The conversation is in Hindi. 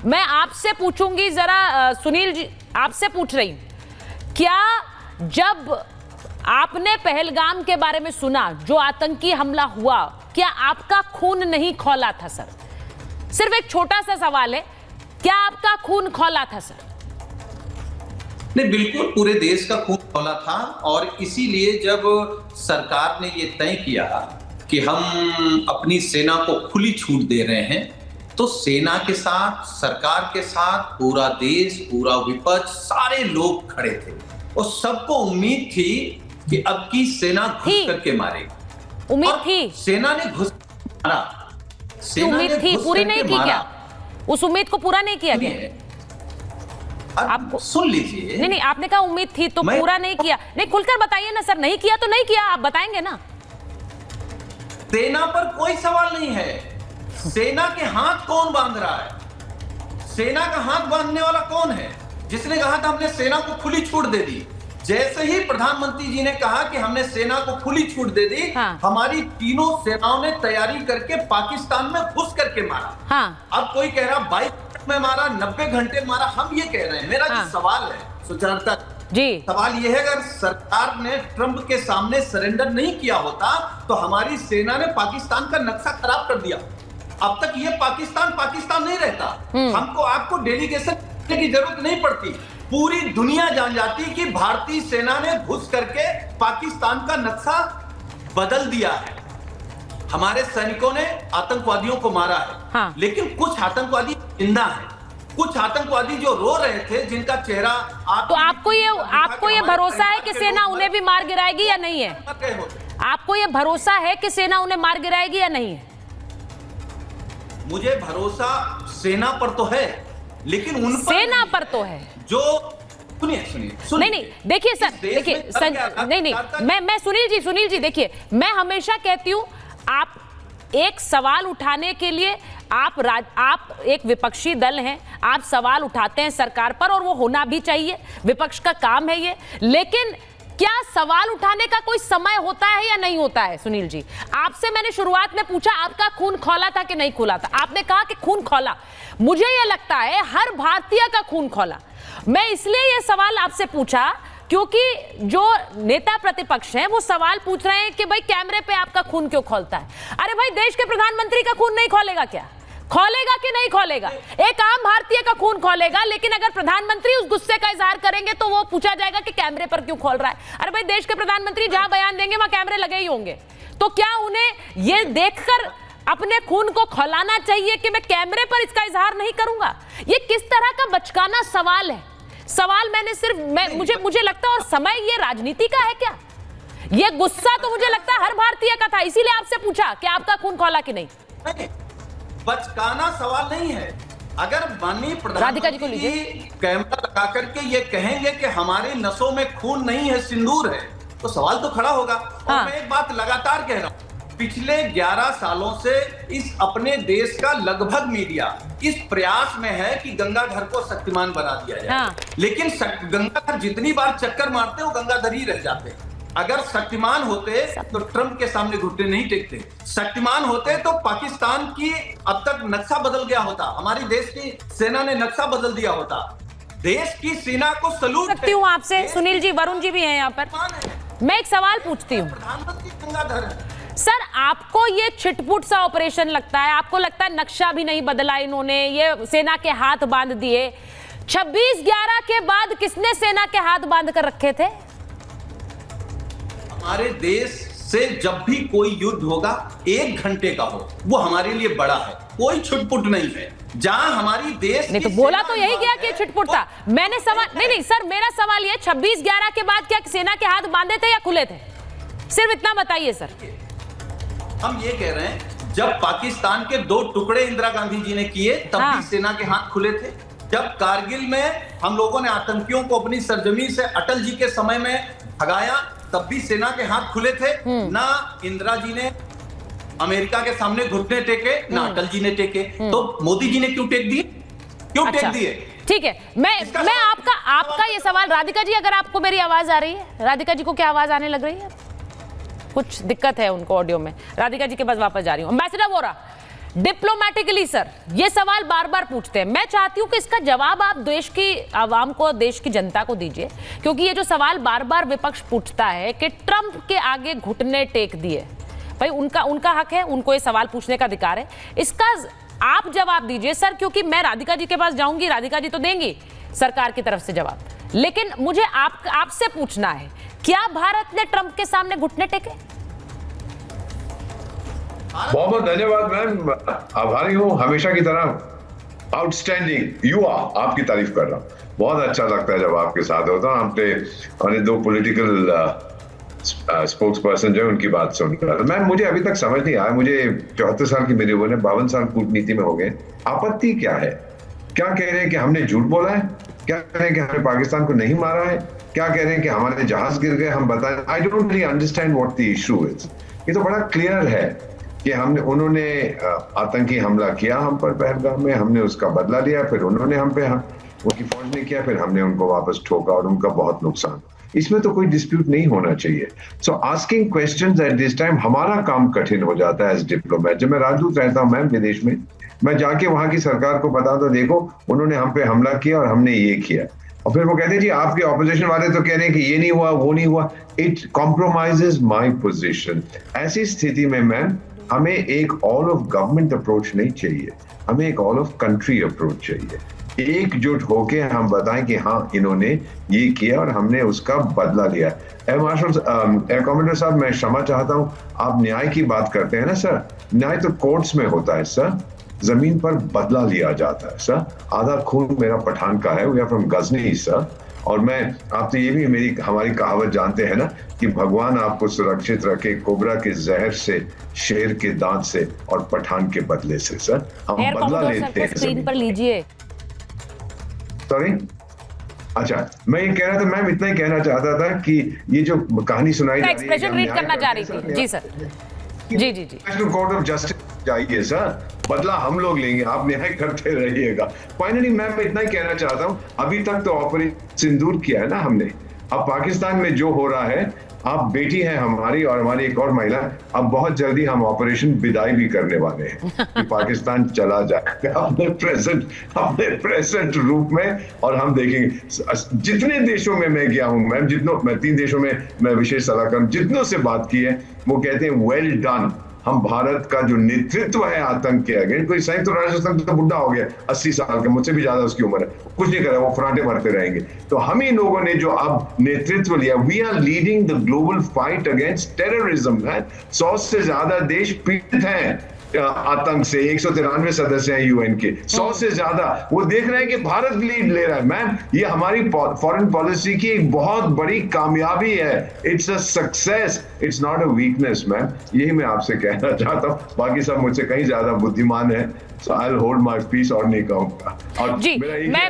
मैं आपसे पूछूंगी जरा, सुनील जी आपसे पूछ रही हूं, क्या जब आपने पहलगाम के बारे में सुना, जो आतंकी हमला हुआ, क्या आपका खून नहीं खौला था सर? सिर्फ एक छोटा सा सवाल है, क्या आपका खून खौला था सर? नहीं, बिल्कुल पूरे देश का खून खौला था। और इसीलिए जब सरकार ने ये तय किया कि हम अपनी सेना को खुली छूट दे रहे हैं, तो सेना के साथ, सरकार के साथ पूरा देश, पूरा विपक्ष, सारे लोग खड़े थे और सबको उम्मीद थी कि अब की सेना घुस करके मारेगी। उम्मीद थी, सेना ने घुस मारा। उम्मीद थी, पूरी नहीं की क्या? उस उम्मीद को पूरा नहीं किया गया? आपको सुन लीजिए। नहीं, आपने कहा उम्मीद थी तो पूरा नहीं किया। नहीं, खुलकर बताइए ना सर, नहीं किया तो नहीं किया, आप बताएंगे ना। सेना पर कोई सवाल नहीं है। सेना के हाथ कौन बांध रहा है? सेना का हाथ बांधने वाला कौन है? जिसने कहा था हमने सेना को खुली छूट दे दी। जैसे ही प्रधानमंत्री जी ने कहा कि हमने सेना को खुली छूट दे दी, हमारी तीनों सेनाओं ने तैयारी करके पाकिस्तान में घुस करके मारा। अब कोई कह रहा 22 मिनट में मारा, 90 घंटे मारा, हम ये कह रहे हैं। मेरा जो सवाल है सुचारता जी, सवाल ये है, अगर सरकार ने ट्रंप के सामने सरेंडर नहीं किया होता तो हमारी सेना ने पाकिस्तान का नक्शा खराब कर दिया। अब तक ये पाकिस्तान नहीं रहता। हमको आपको डेलीगेशन की जरूरत नहीं पड़ती। पूरी दुनिया जान जाती कि भारतीय सेना ने घुस करके पाकिस्तान का नक्शा बदल दिया है। हमारे सैनिकों ने आतंकवादियों को मारा है। लेकिन कुछ आतंकवादी जिंदा हैं, कुछ आतंकवादी जो रो रहे थे, जिनका चेहरा तो आपको ये भरोसा है कि सेना उन्हें भी मार गिराएगी या नहीं है? आपको ये भरोसा है कि सेना उन्हें मार गिराएगी या नहीं है? मुझे भरोसा सेना पर तो है, लेकिन उन पर सेना पर तो है जो सुनिए नहीं देखिए सर, मैं सुनील जी देखिए, मैं हमेशा कहती हूं, आप एक सवाल उठाने के लिए आप एक विपक्षी दल हैं, आप सवाल उठाते हैं सरकार पर और वो होना भी चाहिए, विपक्ष का काम है ये। लेकिन क्या सवाल उठाने का कोई समय होता है या नहीं होता है? सुनील जी, आपसे मैंने शुरुआत में पूछा आपका खून खौला था कि नहीं खौला था, आपने कहा कि खून खौला। मुझे यह लगता है हर भारतीय का खून खौला। मैं इसलिए यह सवाल आपसे पूछा क्योंकि जो नेता प्रतिपक्ष हैं वो सवाल पूछ रहे हैं कि भाई कैमरे पे आपका खून क्यों खौलता है? अरे भाई, देश के प्रधानमंत्री का खून नहीं खौलेगा क्या? खौलेगा कि नहीं खौलेगा? एक आम भारतीय का खून खौलेगा, लेकिन अगर प्रधानमंत्री उस गुस्से का इजहार करेंगे तो वो पूछा जाएगा कि कैमरे पर क्यों खोल रहा है। अरे भाई, देश के प्रधानमंत्री जहां बयान देंगे वहां कैमरे लगे ही होंगे, तो क्या उन्हें ये देखकर अपने खून को खौलाना चाहिए कि मैं कैमरे पर इसका इजहार नहीं करूंगा? ये किस तरह का बचकाना सवाल है? सवाल मैंने सिर्फ मुझे लगता है, और समय ये राजनीति का है क्या? ये गुस्सा तो मुझे लगता है हर भारतीय का था, इसीलिए आपसे पूछा कि आपका खून खौला कि नहीं। बचकाना सवाल नहीं है। अगर माननीय प्रधानमंत्री जी कैमरा लगा करके ये कहेंगे कि हमारे नसों में खून नहीं है, सिंदूर है, तो सवाल तो खड़ा होगा। और मैं एक बात लगातार कह रहा हूं, पिछले 11 सालों से इस अपने देश का लगभग मीडिया इस प्रयास में है कि गंगाधर को शक्तिमान बना दिया जाए। लेकिन गंगाधर जितनी बार चक्कर मारते हैं वो गंगाधर ही रह जाते हैं। अगर शक्तिमान होते तो ट्रंप के सामने घुटने नहीं टेकते। शक्तिमान होते तो पाकिस्तान की अब तक नक्शा बदल गया होता, हमारी देश की सेना ने नक्शा बदल दिया होता। देश की सेना को सलूट करती हूं आपसे। सुनील जी, वरुण जी भी हैं यहाँ पर, मैं एक सवाल पूछती हूँ। प्रधानमंत्री गंगाधर है सर, आपको ये छिटपुट सा ऑपरेशन लगता है? आपको लगता है नक्शा भी नहीं बदला इन्होंने, ये सेना के हाथ बांध दिए? 26/11 के बाद किसने सेना के हाथ बांध कर रखे थे? हमारे देश से जब भी कोई युद्ध होगा 1 घंटे का हो, वो हमारे लिए बड़ा है, कोई छुटपुट नहीं है। जहां हमारी देश नहीं, तो बोला तो यही गया कि छुटपुट था। मैंने सवाल नहीं सर, मेरा सवाल ये 26/11 के बाद क्या सेना के हाथ बांधे थे या खुले थे? सिर्फ इतना बताइए सर। हम ये कह रहे हैं, जब पाकिस्तान के 2 टुकड़े इंदिरा गांधी जी ने किए तब भी सेना के हाथ खुले थे। जब कारगिल में हम लोगों ने आतंकियों को अपनी सरजमी से अटल जी के समय में भगाया, तब भी सेना के हाथ खुले थे। ना इंदिरा जी ने अमेरिका के सामने घुटने टेके, ना अटल जी ने टेके। तो मोदी जी ने क्यों टेक दिए? टेक दिए? ठीक है, मैं आपका ये सवाल, राधिका जी अगर आपको मेरी आवाज आ रही है, राधिका जी को क्या आवाज आने लग रही है? कुछ दिक्कत है उनको ऑडियो में। राधिका जी के पास वापस जा रही हूँ। एम्बेसडर वोरा, डिप्लोमेटिकली सर ये सवाल बार बार पूछते हैं, मैं चाहती हूं कि इसका जवाब आप देश की आवाम को, देश की जनता को दीजिए, क्योंकि ये जो सवाल बार बार विपक्ष पूछता है कि ट्रंप के आगे घुटने टेक दिए, भाई उनका हक है, उनको ये सवाल पूछने का अधिकार है, इसका आप जवाब दीजिए सर, क्योंकि मैं राधिका जी के पास जाऊंगी, राधिका जी तो देंगी सरकार की तरफ से जवाब, लेकिन मुझे आपसे पूछना है, क्या भारत ने ट्रंप के सामने घुटने टेके? बहुत बहुत धन्यवाद मैम, आभारी हूँ हमेशा की तरह। आउटस्टैंडिंग युवा, आपकी तारीफ कर रहा हूँ, बहुत अच्छा लगता है जब आपके साथ होता हूँ। हमने दो पॉलिटिकल स्पोक्स पर्सन जो है उनकी बात सुन रहा था। मैम मुझे अभी तक समझ नहीं आया, मुझे 74 साल की मेरी उम्र है, 52 साल कूटनीति में हो गए, आपत्ति क्या है? क्या कह रहे हैं कि हमने झूठ बोला है? क्या कह रहे हैं कि हमने पाकिस्तान को नहीं मारा है? क्या कह रहे हैं कि हमारे जहाज गिर गए? हम बताएं, I don't really understand what the issue is. ये तो बड़ा क्लियर है कि उन्होंने आतंकी हमला किया हम पर पहलगाम में, हमने उसका बदला लिया, फिर उन्होंने हम पे उनकी फौज ने किया, फिर हमने उनको वापस ठोका और उनका बहुत नुकसान। इसमें तो कोई डिस्प्यूट नहीं होना चाहिए। So asking questions at this time हमारा काम कठिन हो जाता है एज डिप्लोमेट। जब मैं राजदूत रहता हूँ मैम विदेश में, मैं जाके वहां की सरकार को बता दो, देखो उन्होंने हम पे हमला किया और हमने ये किया, और फिर वो कहते हैं जी आपके ऑपोजिशन वाले तो कह रहे हैं कि ये नहीं हुआ, वो नहीं हुआ। It compromises my position. ऐसी स्थिति में मैम हमें एक ऑल ऑफ गवर्नमेंट अप्रोच नहीं चाहिए, हमें एक ऑल ऑफ कंट्री अप्रोच चाहिए। एकजुट होके हम बताएं कि हाँ इन्होंने ये किया और हमने उसका बदला लिया। एयर कमांडर साहब, मैं क्षमा चाहता हूँ, आप न्याय की बात करते हैं ना सर, न्याय तो कोर्ट्स में होता है सर, जमीन पर बदला लिया जाता है सर। आधा खून मेरा पठान का है, we are from Ghazni sir. और मैं, आप तो ये भी हमारी कहावत जानते हैं ना कि भगवान आपको सुरक्षित रखे कोबरा के जहर से, शेर के दांत से और पठान के बदले से सर। हम बदला लेते हैं। स्क्रीन पर लीजिए। सॉरी, अच्छा मैं ये कह रहा था मैम, इतना ही कहना चाहता था कि ये जो कहानी सुनाई जा रही है, एक्सप्रेशन रीड करना चाह रही थी। जी सर, जी जी जी। नेशनल कोर्ट ऑफ जस्टिस जाइए सर, बदला हम लोग लेंगे, आप न्याय करते रहिएगा। फाइनली मैम मैं इतना ही कहना चाहता हूँ, अभी तक तो ऑपरेशन सिंदूर किया है ना हमने, अब पाकिस्तान में जो हो रहा है, आप बेटी हैं हमारी और हमारी एक और महिला, अब बहुत जल्दी हम ऑपरेशन विदाई भी करने वाले हैं कि पाकिस्तान चला जाए अपने प्रेजेंट रूप में। और हम देखेंगे जितने देशों में मैं गया हूं मैम, मैं 3 देशों में मैं विशेष सलाहकार जितनों से बात की है, वो कहते हैं वेल डन। हम भारत का जो नेतृत्व है आतंक के अगेंस्ट, कोई संयुक्त राष्ट्र संघ तो बुढ़ा हो गया 80 साल का, मुझसे भी ज्यादा उसकी उम्र है, कुछ नहीं करा, वो फराटे मारते रहेंगे। तो हम ही लोगों ने जो अब नेतृत्व लिया, we are leading the global fight against terrorism है। 100 से ज्यादा देश पीड़ित हैं आतंक से, 193 सदस्य हैं यूएन के, 100 से ज्यादा। वो देख रहे हैं कि भारत लीड ले रहा है। मैम ये हमारी फॉरेन पॉलिसी की एक बहुत बड़ी कामयाबी है। It's a success, it's not a weakness ma'am. यही मैं आपसे कहना चाहता हूँ, बाकी सब मुझसे कहीं ज्यादा बुद्धिमान है। So I will hold my peace और नहीं कहूंगा। और जी, मेरा